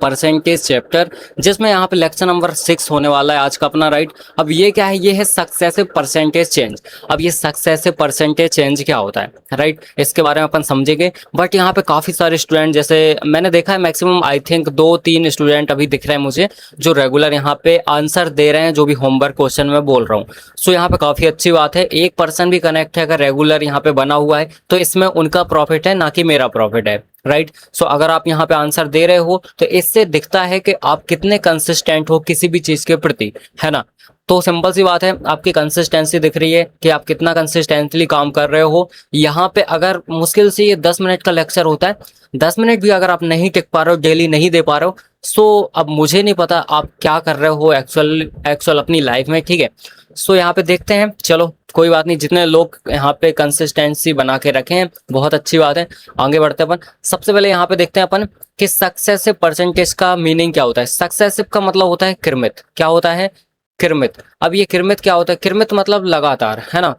Percentage chapter, जिसमें यहाँ पे लेक्चर नंबर 6 होने वाला है आज का अपना, राइट। अब ये क्या है, ये है सक्सेसिव परसेंटेज चेंज। अब ये सक्सेसिव परसेंटेज चेंज क्या होता है, राइट, इसके बारे में अपन समझेंगे। बट यहाँ पे काफ़ी सारे स्टूडेंट, जैसे मैंने देखा है मैक्सिमम आई थिंक 2-3 स्टूडेंट अभी दिख रहे हैं मुझे जो रेगुलर यहाँ पे आंसर दे रहे हैं, जो भी होमवर्क क्वेश्चन में बोल रहा हूँ। सो यहाँ पे काफ़ी अच्छी बात है, एक पर्सन भी कनेक्ट है अगर रेगुलर यहाँ पे बना हुआ है, तो इसमें उनका प्रॉफिट है, ना कि मेरा प्रॉफिट है, राइट। सो अगर आप यहाँ पे आंसर दे रहे हो तो इससे दिखता है कि आप कितने कंसिस्टेंट हो किसी भी चीज के प्रति, है ना। तो सिंपल सी बात है, आपकी कंसिस्टेंसी दिख रही है कि आप कितना कंसिस्टेंटली काम कर रहे हो। यहाँ पे अगर मुश्किल से ये 10 मिनट का लेक्चर होता है, 10 मिनट भी अगर आप नहीं टिक पा रहे हो, डेली नहीं दे पा रहे हो, सो अब मुझे नहीं पता आप क्या कर रहे हो एक्चुअल अपनी लाइफ में, ठीक है। सो यहाँ पे देखते हैं, चलो कोई बात नहीं, जितने लोग यहाँ पे कंसिस्टेंसी बना के रखे हैं बहुत अच्छी बात है। आगे बढ़ते हैं अपन, सबसे पहले यहाँ पे देखते हैं अपन कि सक्सेसिव परसेंटेज का मीनिंग क्या होता है। सक्सेसिव का मतलब होता है किरमित। क्या होता है? किरमित। अब ये किरमित क्या होता है? किरमित मतलब लगातार, है ना,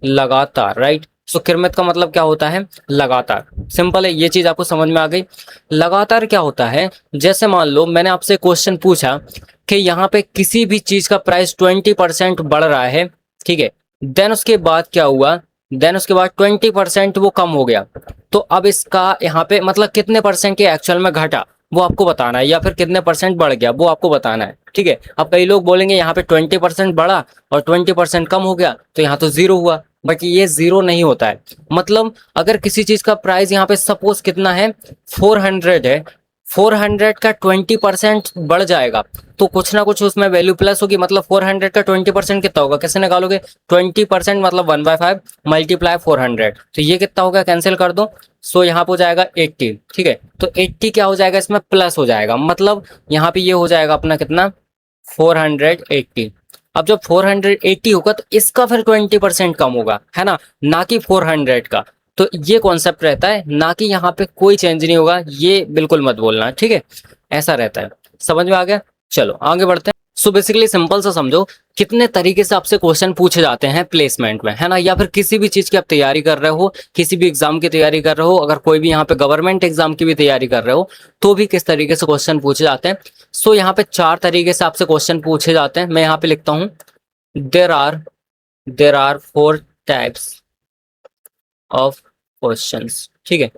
लगातार, राइट। सो किरमित का मतलब क्या होता है? लगातार। सिंपल है, ये चीज आपको समझ में आ गई। लगातार क्या होता है, जैसे मान लो मैंने आपसे क्वेश्चन पूछा कि यहाँ पे किसी भी चीज का प्राइस 20% बढ़ रहा है, ठीक है, देन उसके बाद क्या हुआ, देन उसके बाद 20% वो कम हो गया, तो अब इसका यहाँ पे मतलब कितने परसेंट के एक्चुअल में घटा वो आपको बताना है, या फिर कितने परसेंट बढ़ गया वो आपको बताना है, ठीक है। अब कई लोग बोलेंगे यहाँ पे 20% बढ़ा और 20% कम हो गया तो यहाँ तो जीरो हुआ, बट ये जीरो नहीं होता है। मतलब अगर किसी चीज का प्राइस यहाँ पे सपोज कितना है, 400 है, 400 का 20% बढ़ जाएगा तो कुछ ना कुछ उसमें वैल्यू प्लस होगी। मतलब 400 का 20% कितना होगा, कैसे निकालोगे? 20% मतलब 1/5 मल्टीप्लाई 400, तो ये कितना होगा, कैंसिल कर दो। सो यहाँ पे हो जाएगा 80, ठीक है। तो 80 क्या हो जाएगा, इसमें प्लस हो जाएगा, मतलब यहाँ पे ये हो जाएगा अपना कितना, 480। अब जब 480 होगा तो इसका फिर 20% कम होगा, है ना कि 400 का। तो ये कॉन्सेप्ट रहता है, ना कि यहाँ पे कोई चेंज नहीं होगा, ये बिल्कुल मत बोलना, ठीक है। ऐसा रहता है, समझ में आ गया। चलो आगे बढ़ते हैं। सो बेसिकली सिंपल सा समझो, कितने तरीके से आपसे क्वेश्चन पूछे जाते हैं प्लेसमेंट में, है ना, या फिर किसी भी चीज की आप तैयारी कर रहे हो, किसी भी एग्जाम की तैयारी कर रहे हो, अगर कोई भी यहाँ पे गवर्नमेंट एग्जाम की भी तैयारी कर रहे हो तो भी किस तरीके से क्वेश्चन पूछे जाते हैं। सो यहाँ पे 4 तरीके से आपसे क्वेश्चन पूछे जाते हैं। मैं यहाँ पे लिखता हूँ, there are 4 types of questions, ठीक है।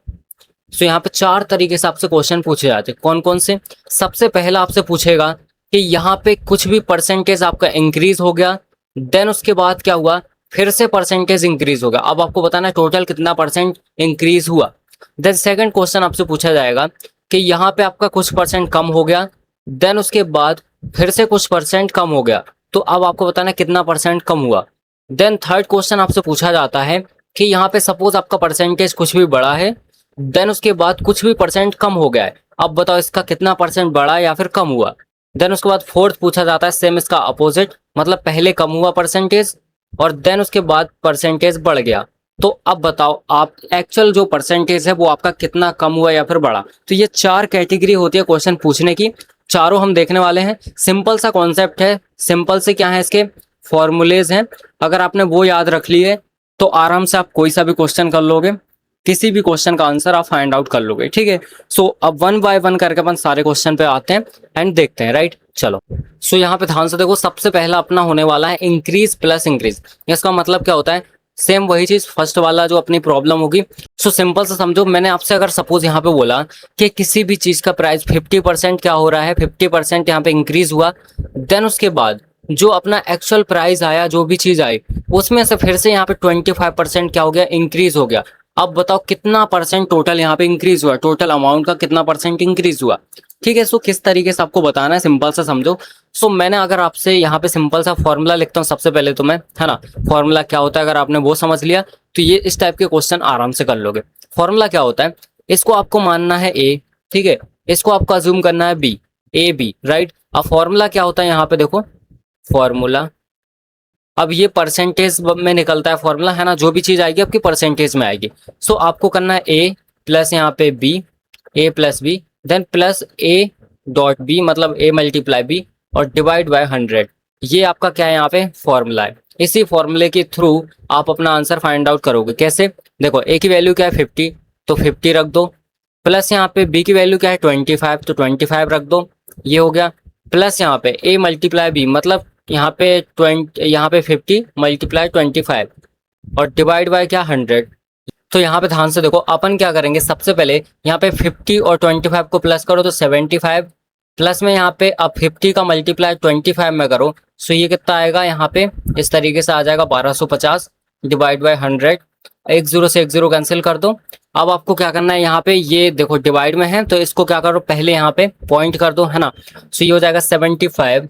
सो यहाँ पे 4 तरीके से आपसे क्वेश्चन पूछे जाते हैं। कौन कौन से? सबसे पहला आपसे पूछेगा कि यहाँ पे कुछ भी परसेंटेज आपका इंक्रीज हो गया, देन उसके बाद क्या हुआ, फिर से परसेंटेज इंक्रीज हो गया। अब आपको बताना है टोटल कितना परसेंट इंक्रीज हुआ। देन सेकंड क्वेश्चन आपसे पूछा जाएगा कि यहाँ पे आपका कुछ परसेंट कम हो गया, देन उसके बाद फिर से कुछ परसेंट कम हो गया, तो अब आपको बताना है कितना परसेंट कम हुआ। देन थर्ड क्वेश्चन आपसे पूछा जाता है कि यहाँ पे सपोज आपका परसेंटेज कुछ भी बढ़ा है, देन उसके बाद कुछ भी परसेंट कम हो गया है, अब बताओ इसका कितना परसेंट बढ़ा या फिर कम हुआ। देन उसके बाद फोर्थ पूछा जाता है सेम इसका अपोजिट, मतलब पहले कम हुआ परसेंटेज और देन उसके बाद परसेंटेज बढ़ गया, तो अब बताओ आप एक्चुअल जो परसेंटेज है वो आपका कितना कम हुआ या फिर बढ़ा। तो ये 4 कैटेगरी होती है क्वेश्चन पूछने की, चारों हम देखने वाले हैं। सिंपल सा कॉन्सेप्ट है, सिंपल से क्या है, इसके फॉर्मूलेज हैं, अगर आपने वो याद रख लिए तो आराम से आप कोई सा भी क्वेश्चन कर लोगे, किसी भी क्वेश्चन का आंसर आप फाइंड आउट कर लोगे, ठीक है। सो अब 1 बाय 1 करके अपन सारे क्वेश्चन पे आते हैं एंड देखते हैं, राइट। चलो सो यहाँ पे ध्यान से देखो, सबसे पहला अपना होने वाला है इंक्रीज प्लस इंक्रीज। इसका मतलब क्या होता है, सेम वही चीज फर्स्ट वाला जो अपनी प्रॉब्लम होगी। सो सिंपल से समझो, मैंने आपसे अगर सपोज यहाँ पे बोला कि किसी भी चीज का प्राइस 50% क्या हो रहा है, 50% यहाँ पे इंक्रीज हुआ, देन उसके बाद जो अपना एक्चुअल प्राइस आया, जो भी चीज आई, उसमें से फिर से यहाँ पे 25% क्या हो गया, इंक्रीज हो गया। अब बताओ कितना परसेंट टोटल यहाँ पे इंक्रीज हुआ, टोटल अमाउंट का कितना परसेंट इंक्रीज हुआ, ठीक है। सो किस तरीके से आपको बताना है, सिंपल सा समझो। सो मैंने अगर आपसे यहाँ पे सिंपल सा फॉर्मूला लिखता हूँ सबसे पहले तो मैं, है ना, फॉर्मूला क्या होता है अगर आपने वो समझ लिया तो ये इस टाइप के क्वेश्चन आराम से कर लोगे। फॉर्मूला क्या होता है, इसको आपको मानना है ए, ठीक है, इसको आपको अज्यूम करना है बी, ए बी, राइट। अब फॉर्मूला क्या होता है यहाँ पे देखो, फॉर्मूला, अब ये परसेंटेज में निकलता है फॉर्मूला, है ना, जो भी चीज आएगी आपकी परसेंटेज में आएगी। सो आपको करना है ए प्लस यहाँ पे B, A plus B, then plus A dot B, मतलब ए मल्टीप्लाई बी और डिवाइड बाय 100। ये आपका क्या है यहाँ पे फॉर्मूला है। इसी फॉर्मूले के थ्रू आप अपना आंसर फाइंड आउट करोगे। कैसे? देखो ए की वैल्यू क्या है 50, तो 50 रख दो, प्लस यहाँ पे बी की वैल्यू क्या है 25, तो 25 रख दो, ये हो गया। प्लस यहाँ पे ए मल्टीप्लाई बी, मतलब यहाँ पे 20, यहाँ पे 50 मल्टीप्लाई 25 और डिवाइड बाय क्या 100। तो यहाँ पे ध्यान से देखो, अपन क्या करेंगे, सबसे पहले यहाँ पे 50 और 25 को प्लस करो तो 75, प्लस में यहाँ पे अब 50 का मल्टीप्लाई 25 में करो, सो ये कितना आएगा, यहाँ पे इस तरीके से आ जाएगा 1250 डिवाइड बाय 100। एक जीरो से एक जीरो कैंसिल कर दो। अब आपको क्या करना है, यहाँ पे ये देखो डिवाइड में है तो इसको क्या करो, पहले यहाँ पे पॉइंट कर दो, है ना। सो ये हो जाएगा 75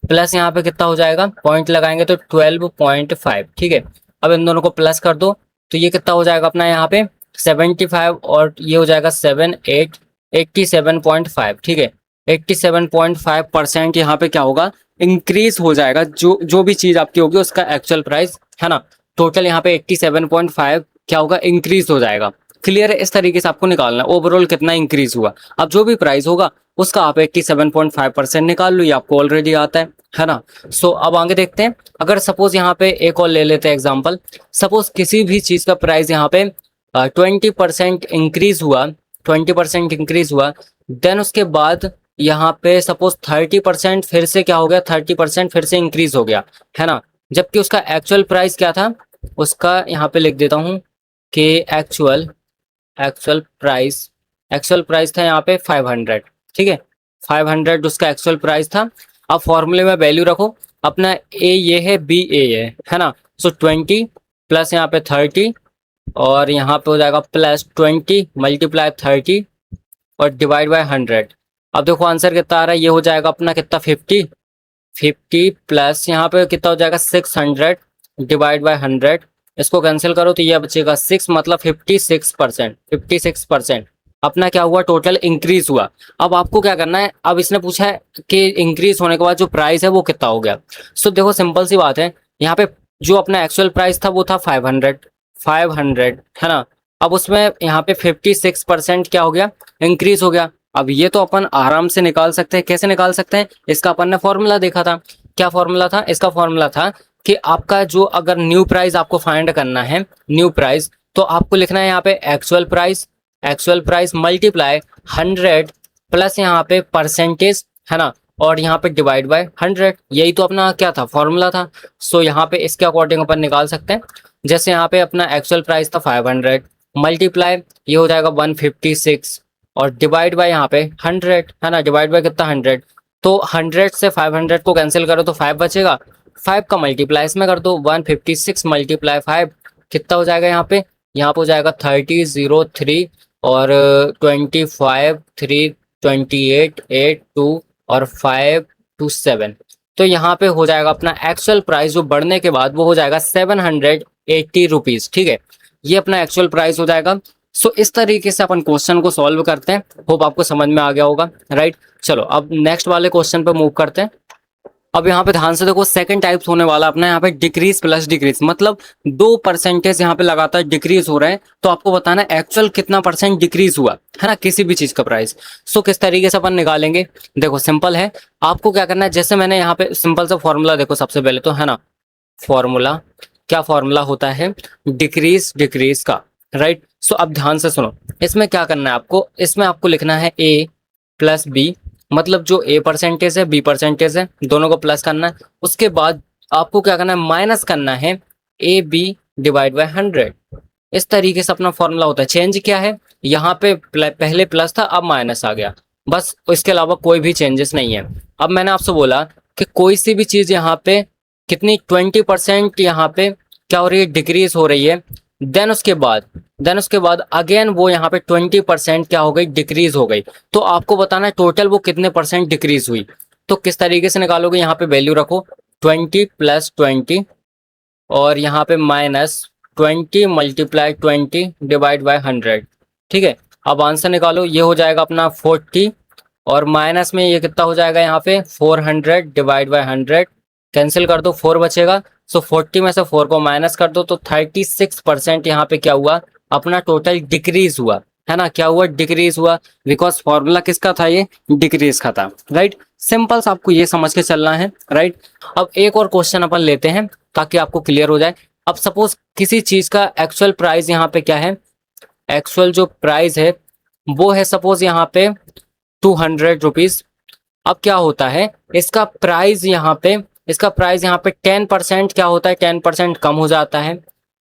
प्लस यहाँ पे कितना हो जाएगा, पॉइंट लगाएंगे तो 12.5, ठीक है। अब इन दोनों को प्लस कर दो तो ये कितना हो जाएगा अपना यहाँ पे 75 और ये हो जाएगा 87.5, ठीक है। 87.5% यहाँ पे क्या होगा, इंक्रीज हो जाएगा, जो भी चीज आपकी होगी उसका एक्चुअल प्राइस, है ना। टोटल यहाँ पे 87.5 क्या होगा, इंक्रीज हो जाएगा। क्लियर है, इस तरीके से आपको निकालना है ओवरऑल कितना इंक्रीज हुआ। अब जो भी प्राइस होगा उसका आप 87.5% निकाल लो, ये आपको ऑलरेडी आता है ना। सो अब आगे देखते हैं, अगर सपोज यहाँ पे एक और ले लेते हैं एग्जांपल। सपोज किसी भी चीज का प्राइस यहाँ पे 20% इंक्रीज हुआ, 20% इंक्रीज हुआ, देन उसके बाद यहाँ पे सपोज 30% फिर से क्या हो गया, 30% फिर से इंक्रीज हो गया, है ना। जबकि उसका एक्चुअल प्राइस क्या था, उसका यहाँ पे लिख देता हूँ कि एक्चुअल एक्चुअल प्राइस था यहाँ पे 500, ठीक है। 500 उसका एक्चुअल प्राइस था। अब फॉर्मूले में वैल्यू रखो, अपना ए ये है, बी ए है ना। सो 20 प्लस यहाँ पे 30 और यहाँ पे हो जाएगा प्लस 20 मल्टीप्लाई 30 और डिवाइड बाय 100। अब देखो आंसर कितना आ रहा है, ये हो जाएगा अपना कितना 50 प्लस यहाँ पे कितना हो जाएगा 600 डिवाइड बाय 100। इसको कैंसिल करो तो ये बचेगा 6, मतलब 56% अपना क्या हुआ, टोटल इंक्रीज हुआ। अब आपको क्या करना है, अब इसने पूछा है कि इंक्रीज होने के बाद जो प्राइस है वो कितना हो गया। सो देखो सिंपल सी बात है, यहाँ पे जो अपना एक्चुअल प्राइस था वो था 500 है ना। अब उसमें यहाँ पे 56% क्या हो गया, इंक्रीज हो गया। अब ये तो अपन आराम से निकाल सकते हैं, कैसे निकाल सकते हैं, इसका अपन ने फॉर्मूला देखा था। क्या फॉर्मूला था, इसका फॉर्मूला था कि आपका जो अगर न्यू प्राइस आपको फाइंड करना है, न्यू प्राइस, तो आपको लिखना है यहाँ पे एक्चुअल प्राइस मल्टीप्लाई 100 प्लस यहाँ पे परसेंटेज, है ना, और यहाँ पे डिवाइड बाय 100। यही तो अपना क्या था, फॉर्मूला था। सो यहाँ पे इसके अकॉर्डिंग अपन निकाल सकते हैं। जैसे यहाँ पे अपना एक्चुअल प्राइस था 500 मल्टीप्लाई ये हो जाएगा 156 और डिवाइड बाय यहाँ पे 100, है ना। डिवाइड बाय कितना 100, तो 100 से 500 को कैंसिल करो तो 5 बचेगा, 5 का मल्टीप्लाई इसमें कर दो, 156 मल्टीप्लाई 5 कितना हो जाएगा, यहाँ पे हो जाएगा 3003 और 25 3 28 8 2 और 527। तो यहाँ पे हो जाएगा अपना एक्चुअल प्राइस जो बढ़ने के बाद वो हो जाएगा 780 रुपीज, ठीक है। ये अपना एक्चुअल प्राइस हो जाएगा। सो इस तरीके से अपन क्वेश्चन को सॉल्व करते हैं। होप आपको समझ में आ गया होगा, राइट। चलो अब नेक्स्ट वाले क्वेश्चन पे मूव करते हैं। अब यहाँ पे ध्यान से देखो, सेकंड टाइप्स होने वाला अपना यहाँ पे डिक्रीज प्लस डिक्रीज, मतलब 2% यहाँ पे लगातार डिक्रीज हो रहे हैं, तो आपको बताना है एक्चुअल कितना परसेंट डिक्रीज हुआ, है ना, किसी भी चीज का प्राइस। सो किस तरीके से अपन निकालेंगे, देखो सिंपल है। आपको क्या करना है, जैसे मैंने यहाँ पे सिंपल सा फॉर्मूला देखो सबसे पहले तो, है ना। फॉर्मूला क्या, फॉर्मूला होता है डिक्रीज का, राइट। सो अब ध्यान से सुनो, इसमें क्या करना है आपको, इसमें आपको लिखना है ए प्लस बी, मतलब जो ए परसेंटेज है बी परसेंटेज है, दोनों को प्लस करना है। उसके बाद आपको क्या करना है, माइनस करना है ए बी डिवाइड बाय 100। इस तरीके से अपना फॉर्मूला होता है। चेंज क्या है, यहाँ पे पहले प्लस था अब माइनस आ गया, बस इसके अलावा कोई भी चेंजेस नहीं है। अब मैंने आपसे बोला कि कोई सी भी चीज यहाँ पे कितनी 20% यहाँ पे क्या हो रही है, डिक्रीज हो रही है। देन उसके बाद अगेन वो यहाँ पे 20% क्या हो गई, डिक्रीज हो गई। तो आपको बताना है टोटल वो कितने परसेंट डिक्रीज हुई। तो किस तरीके से निकालोगे, यहाँ पे वैल्यू रखो 20 प्लस 20 और यहाँ पे माइनस 20 मल्टीप्लाई 20 डिवाइड बाय 100, ठीक है। अब आंसर निकालो, ये हो जाएगा अपना 40 और माइनस में ये कितना हो जाएगा, यहाँ पे 400 डिवाइड बाय 100, कैंसिल कर दो 4 बचेगा। सो 40 में से 4 को माइनस कर दो तो 36% यहाँ पे क्या हुआ, अपना टोटल डिक्रीज हुआ, है ना। क्या हुआ, डिक्रीज हुआ, बिकॉज फॉर्मूला किसका था, ये डिक्रीज का था, राइट। सिंपल सा आपको ये समझ के चलना है, राइट। अब एक और क्वेश्चन अपन लेते हैं ताकि आपको क्लियर हो जाए। अब सपोज किसी चीज का एक्चुअल प्राइस यहाँ पे क्या है, एक्चुअल जो प्राइस है वो है सपोज यहाँ पे 200 रुपीज। अब क्या होता है, इसका प्राइस यहाँ पे, इसका प्राइस यहाँ पे 10% क्या होता है, 10% कम हो जाता है।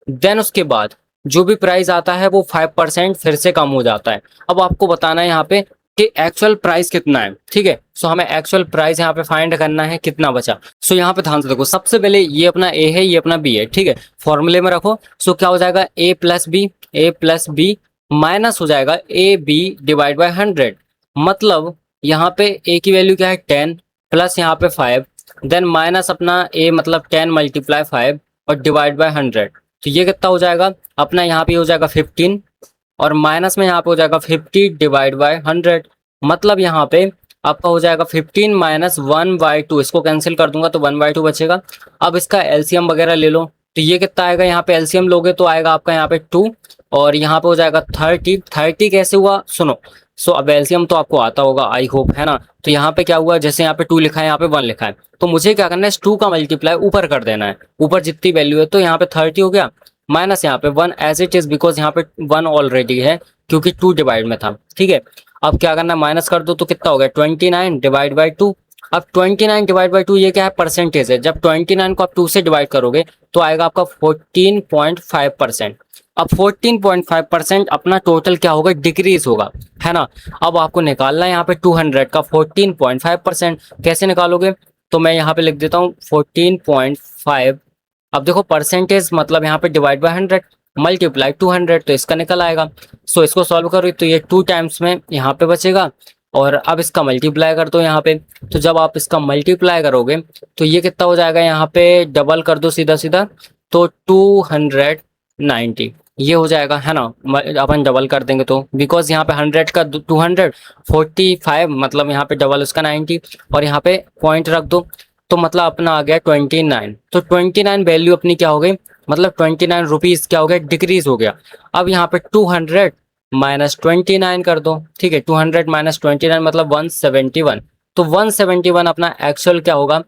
देन उसके बाद जो भी प्राइस आता है वो 5% फिर से कम हो जाता है। अब आपको बताना है यहाँ पे कि एक्चुअल प्राइस कितना है, ठीक है। सो हमें एक्चुअल प्राइस यहाँ पे फाइंड करना है कितना बचा। सो यहाँ पे ध्यान से देखो, सबसे पहले ये अपना ए है, ये अपना बी है, ठीक है। फॉर्मूले में रखो। सो क्या हो जाएगा, ए प्लस बी माइनस हो जाएगा ए बी डिवाइड बाय 100। मतलब यहाँ पे ए की वैल्यू क्या है 10 प्लस यहाँ पे 5, देन माइनस अपना ए मतलब 10 मल्टीप्लाई 5 और डिवाइड बाय 100। तो ये कितना हो जाएगा अपना, यहाँ पे हो जाएगा 15 और माइनस में यहाँ पे हो जाएगा 50 डिवाइड बाय 100। मतलब यहाँ पे आपका हो जाएगा 15 माइनस 1/2, इसको कैंसिल कर दूंगा तो 1/2 बचेगा। अब इसका एलसीएम वगैरह ले लो, तो ये कितना आएगा, यहाँ पे एलसीएम लोगे तो आएगा आपका यहाँ पे 2 और यहाँ पे हो जाएगा 30। 30 कैसे हुआ सुनो। सो अब एलसीएम तो आपको आता होगा आई होप, है ना। तो यहाँ पे क्या हुआ, जैसे यहाँ पे 2 लिखा है, यहाँ पे 1 लिखा है, तो मुझे क्या करना है, इस 2 का मल्टीप्लाई ऊपर कर देना है, ऊपर जितनी वैल्यू है। तो यहाँ पे 30 हो गया माइनस यहाँ पे 1 एज इट इज, बिकॉज यहाँ पे 1 ऑलरेडी है क्योंकि 2 डिवाइड में था, ठीक है। अब क्या करना है, माइनस कर दो तो कितना हो गया 29 डिवाइड बाई 2। अब 29 डिवाइड बाई 2 ये क्या है, परसेंटेज है। जब 29 को आप 2 से डिवाइड करोगे तो आएगा आपका 14.5%। अब 14.5% अपना टोटल क्या होगा, डिक्रीज होगा, है ना। अब आपको निकालना है यहाँ पे 200 का 14.5%। कैसे निकालोगे, तो मैं यहाँ पे लिख देता हूँ 14.5। अब देखो परसेंटेज मतलब यहाँ पे डिवाइड बाय 100 मल्टीप्लाई 200, तो इसका निकल आएगा। सो इसको सॉल्व करो तो ये 2 टाइम्स में यहाँ पे बचेगा और अब इसका मल्टीप्लाई कर दो यहाँ पे। तो जब आप इसका मल्टीप्लाई करोगे तो ये कितना हो जाएगा, यहाँ पे डबल कर दो सीधा सीधा तो 290 ये हो जाएगा, है ना। अपन डबल कर देंगे तो बिकॉज यहाँ पे 100 का 245 मतलब यहाँ पे डबल उसका 90 और यहाँ पे पॉइंट रख दो तो मतलब अपना आ गया 29। तो 29 वैल्यू अपनी क्या हो गई, मतलब 29 रुपीज क्या हो गया, डिक्रीज हो गया। अब यहाँ पे 200 माइनस 29 कर दो, ठीक है। 200 माइनस 29 मतलब 171। तो 171 अपना एक्चुअल क्या होगा,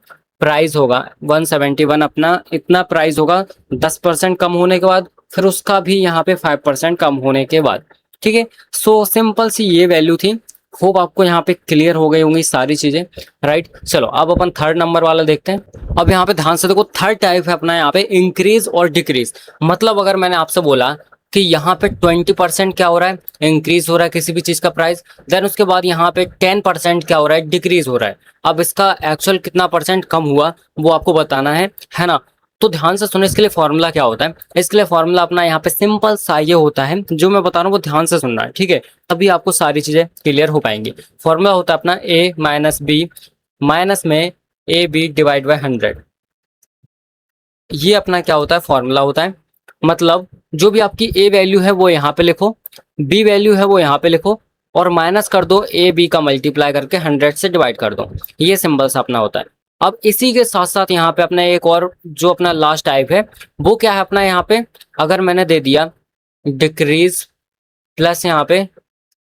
प्राइस होगा। 171 अपना इतना प्राइस होगा 10% कम होने के बाद, फिर उसका भी यहाँ पे 5% कम होने के बाद, ठीक है। सो सिंपल सी ये वैल्यू थी। होप आपको यहाँ पे क्लियर हो गई होंगी सारी चीजें, राइट। चलो अब अपन थर्ड नंबर वाला देखते हैं। अब यहाँ पे ध्यान से देखो, थर्ड टाइप है अपना यहाँ पे इंक्रीज और डिक्रीज। मतलब अगर मैंने आपसे बोला कि यहाँ पे 20% क्या हो रहा है, इंक्रीज हो रहा है किसी भी चीज का प्राइस, देन उसके बाद यहाँ पे 10% क्या हो रहा है, डिक्रीज हो रहा है। अब इसका एक्चुअल कितना परसेंट कम हुआ वो आपको बताना है ना। तो ध्यान से सुनो, इसके लिए फॉर्मूला क्या होता है। इसके लिए फॉर्मूला अपना यहाँ पे सिंपल सा ये होता है, जो मैं बता रहा हूँ वो ध्यान से सुनना है, ठीक है। तभी आपको सारी चीजें क्लियर हो पाएंगी। फॉर्मूला होता है अपना ए माइनस बी माइनस में ए बी डिवाइड बाई 100। ये अपना क्या होता है, फॉर्मूला होता है। मतलब जो भी आपकी ए वैल्यू है वो यहाँ पे लिखो, बी वैल्यू है वो यहाँ पे लिखो और माइनस कर दो ए बी का मल्टीप्लाई करके 100 से डिवाइड कर दो। ये सिंबल सा अपना होता है। अब इसी के साथ साथ यहाँ पे अपना एक और जो अपना लास्ट टाइप है वो क्या है अपना, यहाँ पे अगर मैंने दे दिया डिक्रीज प्लस यहाँ पे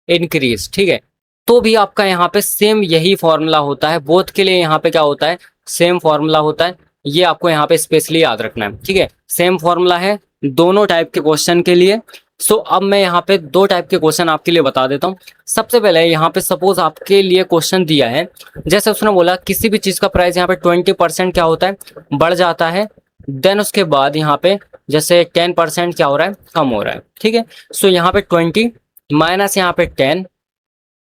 इंक्रीज, ठीक है, तो भी आपका यहाँ पे सेम यही फॉर्मूला होता है। बोथ के लिए यहाँ पे क्या होता है, सेम फॉर्मूला होता है। ये आपको यहाँ पे स्पेशली याद रखना है, ठीक है। सेम फॉर्मूला है दोनों टाइप के क्वेश्चन के लिए। सो अब मैं यहाँ पे 2 टाइप के क्वेश्चन आपके लिए बता देता हूँ। सबसे पहले यहाँ पे सपोज आपके लिए क्वेश्चन दिया है, जैसे उसने बोला किसी भी चीज का प्राइस यहाँ पे 20% क्या होता है, बढ़ जाता है। देन उसके बाद यहाँ पे जैसे 10% क्या हो रहा है, कम हो रहा है, ठीक है। सो यहाँ पे 20 माइनस यहाँ पे 10।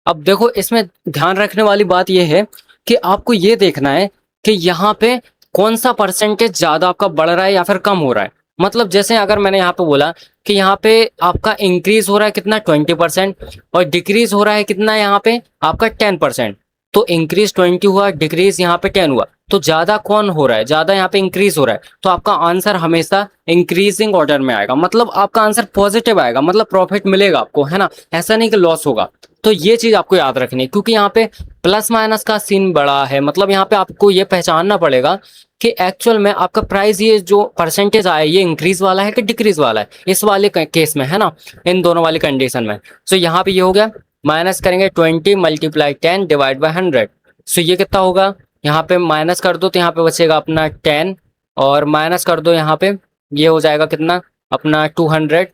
अब देखो इसमें ध्यान रखने वाली बात यह है कि आपको ये देखना है कि यहाँ पे कौन सा परसेंटेज ज्यादा आपका बढ़ रहा है या फिर कम हो रहा है। मतलब जैसे अगर मैंने यहाँ पे बोला कि यहाँ पे आपका इंक्रीज हो रहा है कितना 20% और डिक्रीज हो रहा है कितना यहाँ पे आपका 10%। तो इंक्रीज 20 हुआ, डिक्रीज यहाँ पे 10 हुआ, तो ज्यादा कौन हो रहा है, ज्यादा यहाँ पे इंक्रीज हो रहा है। तो आपका आंसर हमेशा इंक्रीजिंग ऑर्डर में आएगा, मतलब आपका आंसर पॉजिटिव आएगा, मतलब प्रॉफिट मिलेगा आपको, है ना। ऐसा नहीं कि लॉस होगा। तो ये चीज आपको याद रखनी है क्योंकि यहाँ पे प्लस माइनस का सीन बड़ा है। मतलब यहाँ पे आपको ये पहचानना पड़ेगा कि एक्चुअल में आपका प्राइस ये जो परसेंटेज आया ये इंक्रीज वाला है कि डिक्रीज वाला है, इस वाले केस में, है ना, इन दोनों वाली कंडीशन में। सो यहाँ पे ये हो गया, माइनस करेंगे 20 मल्टीप्लाई 10 डिवाइड बाई 100। सो ये कितना होगा, यहाँ पे माइनस कर दो तो यहाँ पे बचेगा अपना 10 और माइनस कर दो यहाँ पे, ये हो जाएगा कितना अपना 200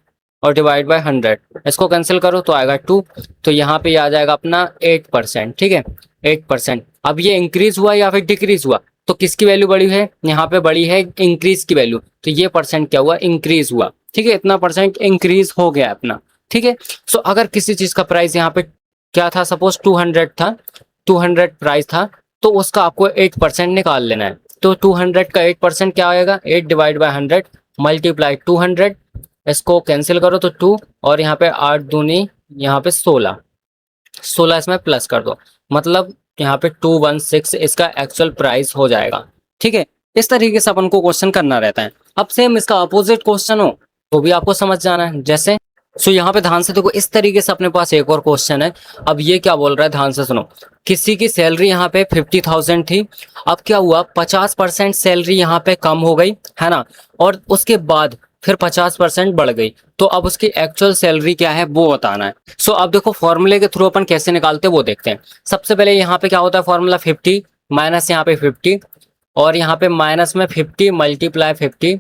और डिवाइड बाय 100, इसको कैंसिल करो तो आएगा 2। तो यहाँ पे आ जाएगा अपना 8%, ठीक है 8%। अब ये इंक्रीज हुआ या फिर डिक्रीज हुआ, तो किसकी वैल्यू बड़ी है, यहाँ पे बड़ी है इंक्रीज की वैल्यू, तो ये परसेंट क्या हुआ, इंक्रीज हुआ, ठीक है इतना परसेंट इंक्रीज हो गया अपना, ठीक है। सो अगर किसी चीज का प्राइस यहाँ पे क्या था, सपोज 200 था, 200 प्राइस था, तो उसका आपको 8% निकाल लेना है। तो 200 का 8% क्या आएगा, 8 डिवाइड बाय 100 मल्टीप्लाई 200, इसको कैंसिल करो तो 2, और यहाँ पे 8 दूनी यहाँ पे 16, 16 इसमें प्लस कर दो, मतलब यहाँ पे 216 इसका एक्चुअल प्राइस हो जाएगा, ठीक है। इस तरीके से अपन को क्वेश्चन करना रहता है। अब सेम इसका अपोजिट क्वेश्चन हो तो भी आपको समझ जाना है, जैसे सो यहाँ पे ध्यान से देखो, इस तरीके से अपने पास एक और क्वेश्चन है। अब ये क्या बोल रहा है, ध्यान से सुनो। किसी की सैलरी यहाँ पे 50,000 थी, अब क्या हुआ 50% सैलरी यहाँ पे कम हो गई है ना, और उसके बाद फिर 50% बढ़ गई, तो अब उसकी एक्चुअल सैलरी क्या है वो बताना है। सो अब देखो फॉर्मूले के थ्रू अपन कैसे निकालते हैं वो देखते हैं। सबसे पहले यहाँ पे क्या होता है फॉर्मूला, 50 माइनस यहाँ पे 50, और यहाँ पे माइनस में 50 मल्टीप्लाई 50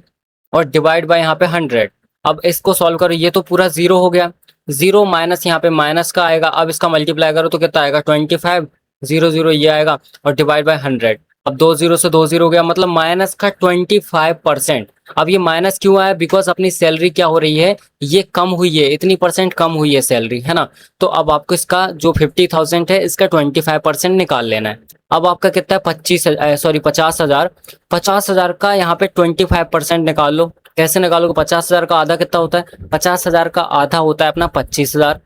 और डिवाइड बाय यहाँ पे 100। अब इसको सॉल्व करो, ये तो पूरा जीरो हो गया, जीरो माइनस यहाँ पे माइनस का आएगा, अब इसका मल्टीप्लाई करो तो कितना आएगा 25, 0 0 ये आएगा, और डिवाइड बाय 100। अब 2 0 से 2 0 हो गया, मतलब माइनस का 25%। अब ये माइनस क्यों आया, बिकॉज अपनी सैलरी क्या हो रही है, ये कम हुई है, इतनी परसेंट कम हुई है सैलरी, है ना। तो अब आपको इसका जो 50,000 है इसका 25% निकाल लेना है। अब आपका कितना है 50,000, 50,000 का यहाँ पे 25% निकाल लो। कैसे निकालोगे, 50,000 का आधा कितना होता है, 50,000 का आधा होता है अपना 25,000,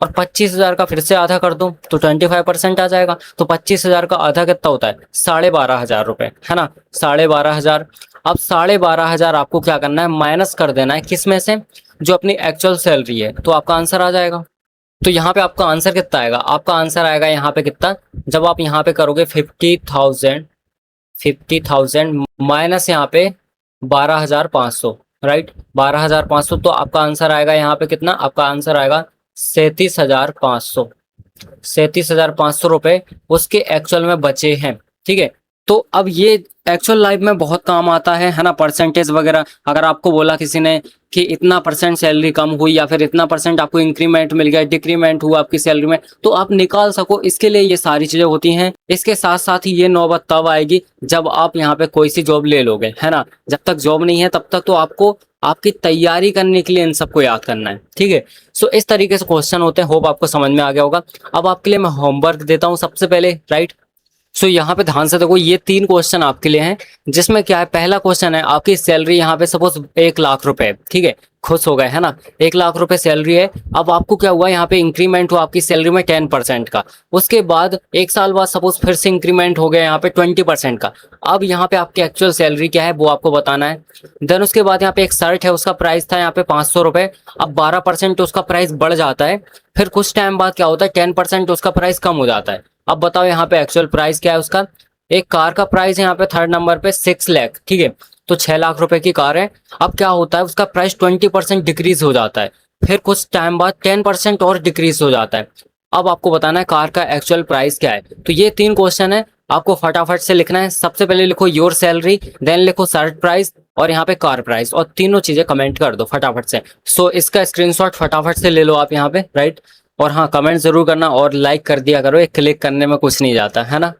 और 25,000 का फिर से आधा कर दो तो 25% आ जाएगा। तो 25,000 का आधा कितना होता है, 12,500 रुपए, है ना, 12,500। अब 12,500 आपको क्या करना है, माइनस कर देना है किस में से, जो अपनी एक्चुअल सैलरी है, तो आपका आंसर आ जाएगा। तो यहाँ पे आपका आंसर कितना आएगा, आपका आंसर आएगा यहाँ पे कितना, जब आप यहाँ पे करोगे 50,000 माइनस यहाँ पे 12,500, राइट 12,500, तो आपका आंसर आएगा यहाँ पे कितना, आपका आंसर आएगा 37,500, 37,500 रुपए उसके एक्चुअल में बचे हैं, ठीक है। तो अब ये एक्चुअल लाइफ में बहुत काम आता है ना, परसेंटेज वगैरह। अगर आपको बोला किसी ने कि इतना परसेंट सैलरी कम हुई, या फिर इतना परसेंट आपको इंक्रीमेंट मिल गया, डिक्रीमेंट हुआ आपकी सैलरी में, तो आप निकाल सको, इसके लिए ये सारी चीजें होती हैं। इसके साथ साथ ही ये नौबत तब आएगी जब आप यहाँ पे कोई सी जॉब ले लोगे, है ना। जब तक जॉब नहीं है तब तक तो आपको आपकी तैयारी करने के लिए इन सबको याद करना है, ठीक है। सो इस तरीके से क्वेश्चन होते हैं, होप आपको समझ में आ गया होगा। अब आपके लिए मैं होमवर्क देता हूँ सबसे पहले, राइट। सो यहाँ पे ध्यान से देखो, ये 3 क्वेश्चन आपके लिए हैं, जिसमें क्या है, पहला क्वेश्चन है आपकी सैलरी यहाँ पे सपोज 1 लाख रुपए, ठीक है, खुश हो गए है ना, 1 लाख रुपए सैलरी है। अब आपको क्या हुआ, यहाँ पे इंक्रीमेंट हुआ आपकी सैलरी में 10% का, उसके बाद 1 साल बाद सपोज फिर से इंक्रीमेंट हो गया यहाँ पे 20% का। अब यहाँ पे आपकी एक्चुअल सैलरी क्या है वो आपको बताना है। देन उसके बाद यहाँ पे एक शर्ट है, उसका प्राइस था यहाँ पे 500 रुपए, अब 12% उसका प्राइस बढ़ जाता है, फिर कुछ टाइम बाद क्या होता है 10% उसका प्राइस कम हो जाता है। अब बताओ यहाँ पे एक्चुअल प्राइस क्या है उसका। एक कार का प्राइस है यहाँ पे 3rd नंबर पे 6 लाख, ठीक है, तो 6 लाख रुपए की कार है। अब क्या होता है, उसका प्राइस 20% डिक्रीज हो जाता है, फिर कुछ टाइम बाद 10% और डिक्रीज हो जाता है। अब आपको बताना है कार का एक्चुअल प्राइस क्या है। तो ये 3 क्वेश्चन है, आपको फटाफट से लिखना है। सबसे पहले लिखो योर सैलरी, देन लिखो शर्ट प्राइस, और यहाँ पे कार प्राइस, और तीनों चीजें कमेंट कर दो फटाफट से। सो इसका स्क्रीनशॉट फटाफट से ले लो आप यहाँ पे, राइट। और हाँ, कमेंट जरूर करना और लाइक कर दिया करो, एक क्लिक करने में कुछ नहीं जाता, है ना।